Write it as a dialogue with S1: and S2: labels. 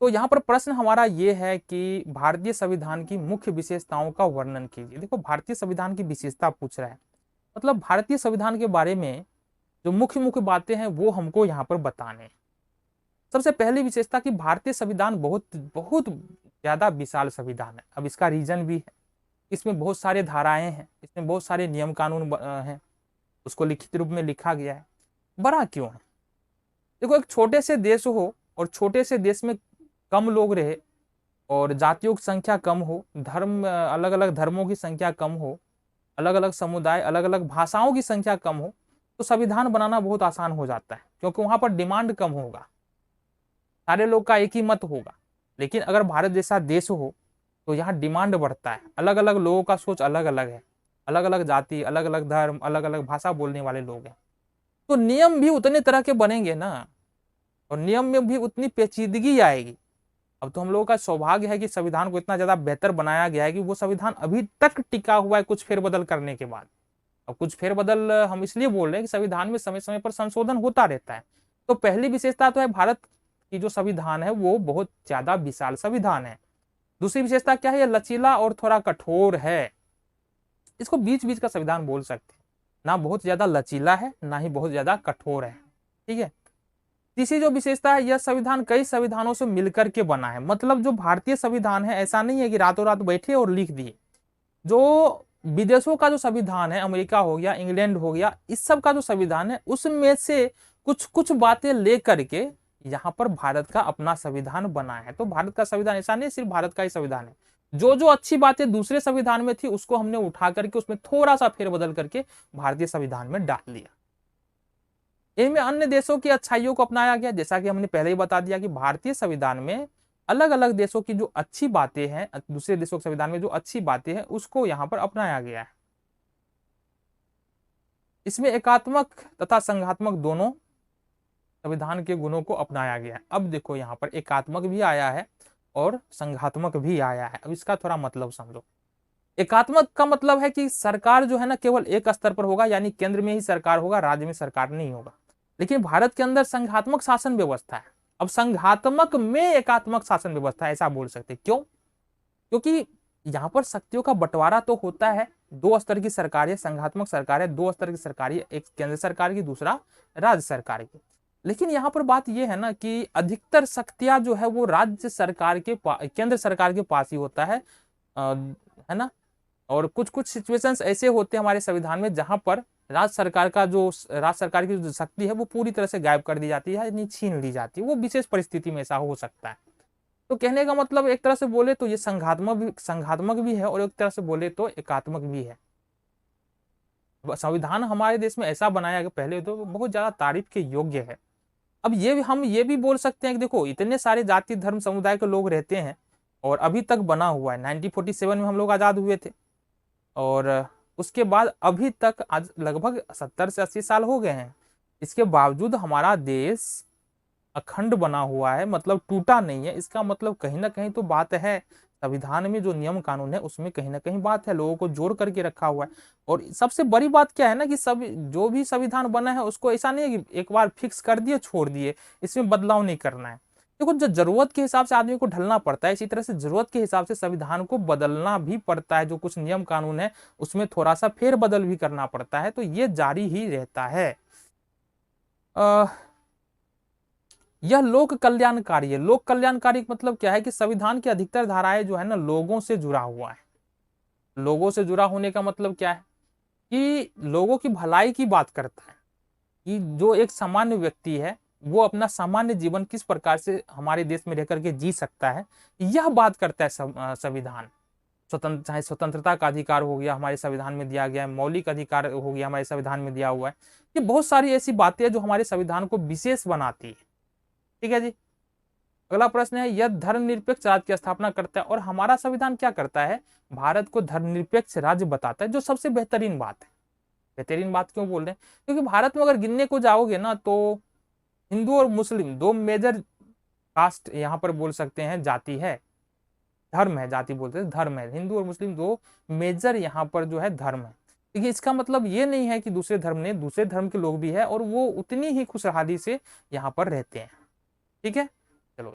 S1: तो यहाँ पर प्रश्न हमारा ये है कि भारतीय संविधान की मुख्य विशेषताओं का वर्णन कीजिए। देखो भारतीय संविधान की विशेषता पूछ रहा है, मतलब भारतीय संविधान के बारे में जो मुख्य मुख्य बातें हैं वो हमको यहाँ पर बताने हैं। सबसे पहली विशेषता कि भारतीय संविधान बहुत बहुत ज्यादा विशाल संविधान है। अब इसका रीजन भी है, इसमें बहुत सारे धाराएं हैं, इसमें बहुत सारे नियम कानून हैं, उसको लिखित रूप में लिखा गया है। बड़ा क्यों है? देखो एक छोटे से देश हो और छोटे से देश में कम लोग रहे और जातियों की संख्या कम हो, धर्म अलग अलग धर्मों की संख्या कम हो, अलग अलग समुदाय अलग अलग भाषाओं की संख्या कम हो, तो संविधान बनाना बहुत आसान हो जाता है, क्योंकि वहां पर डिमांड कम होगा, सारे लोग का एक ही मत होगा। लेकिन अगर भारत जैसा देश हो तो यहाँ डिमांड बढ़ता है, अलग अलग लोगों का सोच अलग अलग है, अलग अलग जाति अलग अलग धर्म अलग अलग भाषा बोलने वाले लोग हैं, तो नियम भी उतने तरह के बनेंगे ना, और नियम में भी उतनी पेचीदगी आएगी। अब तो हम लोगों का सौभाग्य है कि संविधान को इतना ज्यादा बेहतर बनाया गया है कि वो संविधान अभी तक टिका हुआ है कुछ फेरबदल करने के बाद। अब कुछ फेरबदल हम इसलिए बोल रहे हैं कि संविधान में समय समय पर संशोधन होता रहता है। तो पहली विशेषता तो है भारत की जो संविधान है वो बहुत ज्यादा विशाल संविधान है। दूसरी विशेषता क्या है? ये लचीला और थोड़ा कठोर है। इसको बीच बीच का संविधान बोल सकते हैं, ना बहुत ज्यादा लचीला है ना ही बहुत ज्यादा कठोर है। ठीक है। तीसरी जो विशेषता है, यह संविधान कई संविधानों से मिलकर के बना है। मतलब जो भारतीय संविधान है ऐसा नहीं है कि रातों रात बैठे और लिख दिए। जो विदेशों का जो संविधान है, अमेरिका हो गया, इंग्लैंड हो गया, इस सब का जो संविधान है उसमें से कुछ कुछ बातें ले करके यहाँ पर भारत का अपना संविधान बना है। तो भारत का संविधान ऐसा नहीं सिर्फ भारत का ही संविधान है, जो जो अच्छी बातें दूसरे संविधान में थी उसको हमने उठा करके उसमें थोड़ा सा फेरबदल करके भारतीय संविधान में डाल दिया। इनमें अन्य देशों की अच्छाइयों को अपनाया गया, जैसा कि हमने पहले ही बता दिया कि भारतीय संविधान में अलग अलग देशों की जो अच्छी बातें हैं, दूसरे देशों के संविधान में जो अच्छी बातें हैं उसको यहाँ पर अपनाया गया है। इसमें एकात्मक तथा संघात्मक दोनों संविधान के गुणों को अपनाया गया है। अब देखो यहाँ पर एकात्मक भी आया है और संघात्मक भी आया है। अब इसका थोड़ा मतलब समझो। एकात्मक का मतलब है कि सरकार जो है ना केवल एक स्तर पर होगा, यानी केंद्र में ही सरकार होगा, राज्य में सरकार नहीं होगा। लेकिन भारत के अंदर संघात्मक शासन व्यवस्था है। अब संघात्मक में एकात्मक शासन व्यवस्था ऐसा बोल सकते हैं। क्यों? क्योंकि यहाँ पर शक्तियों का बंटवारा तो होता है, दो स्तर की सरकार है, संघात्मक सरकार है, दो स्तर की सरकार है, एक केंद्र सरकार की दूसरा राज्य सरकार की। लेकिन यहाँ पर बात यह है ना कि अधिकतर शक्तियां जो है वो राज्य सरकार के केंद्र सरकार के पास ही होता है ना। और कुछ कुछ सिचुएशंस ऐसे होते हैं हमारे संविधान में जहां पर राज्य सरकार की जो शक्ति है वो पूरी तरह से गायब कर दी जाती है, यानी छीन ली जाती है। वो विशेष परिस्थिति में ऐसा हो सकता है। तो कहने का मतलब एक तरह से बोले तो ये संघात्मक भी है और एक तरह से बोले तो एकात्मक भी है। संविधान हमारे देश में ऐसा बनाया गया पहले तो बहुत ज्यादा तारीफ के योग्य है। अब हम ये भी बोल सकते हैं कि देखो इतने सारे जाति धर्म समुदाय के लोग रहते हैं और अभी तक बना हुआ है। 1947 में हम लोग आजाद हुए थे और उसके बाद अभी तक आज लगभग 70 से 80 साल हो गए हैं। इसके बावजूद हमारा देश अखंड बना हुआ है, मतलब टूटा नहीं है। इसका मतलब कहीं ना कहीं तो बात है, संविधान में जो नियम कानून है उसमें कहीं ना कहीं बात है, लोगों को जोड़ करके रखा हुआ है। और सबसे बड़ी बात क्या है ना कि सब जो भी संविधान बना है उसको ऐसा नहीं है कि एक बार फिक्स कर दिए छोड़ दिए, इसमें बदलाव नहीं करना है। देखो जो जरूरत के हिसाब से आदमी को ढलना पड़ता है, इसी तरह से जरूरत के हिसाब से संविधान को बदलना भी पड़ता है। जो कुछ नियम कानून है उसमें थोड़ा सा फेरबदल भी करना पड़ता है, तो ये जारी ही रहता है। यह लोक कल्याणकारी है। लोक कल्याणकारी मतलब क्या है कि संविधान की अधिकतर धाराएं जो है ना लोगों से जुड़ा हुआ है। लोगों से जुड़ा होने का मतलब क्या है कि लोगों की भलाई की बात करता है, कि जो एक सामान्य व्यक्ति है वो अपना सामान्य जीवन किस प्रकार से हमारे देश में रहकर के जी सकता है, यह बात करता है संविधान। चाहे स्वतंत्रता का अधिकार हो गया हमारे संविधान में दिया गया है, मौलिक अधिकार हो गया हमारे संविधान में दिया हुआ है। ये बहुत सारी ऐसी बातें हैं जो हमारे संविधान को विशेष बनाती है। ठीक है जी। अगला प्रश्न है, यह धर्मनिरपेक्ष राज्य की स्थापना करता है। और हमारा संविधान क्या करता है? भारत को धर्मनिरपेक्ष राज्य बताता है, जो सबसे बेहतरीन बात है। बेहतरीन बात क्यों बोल रहे हैं? क्योंकि भारत में अगर गिनने को जाओगे ना तो हिंदू और मुस्लिम दो मेजर कास्ट यहाँ पर बोल सकते हैं, जाति है, धर्म है, जाति बोलते हैं धर्म है। हिंदू और मुस्लिम दो मेजर यहाँ पर जो है धर्म है। देखिए इसका मतलब ये नहीं है कि दूसरे धर्म के लोग भी है और वो उतनी ही खुशहाली से यहाँ पर रहते हैं। ठीक है।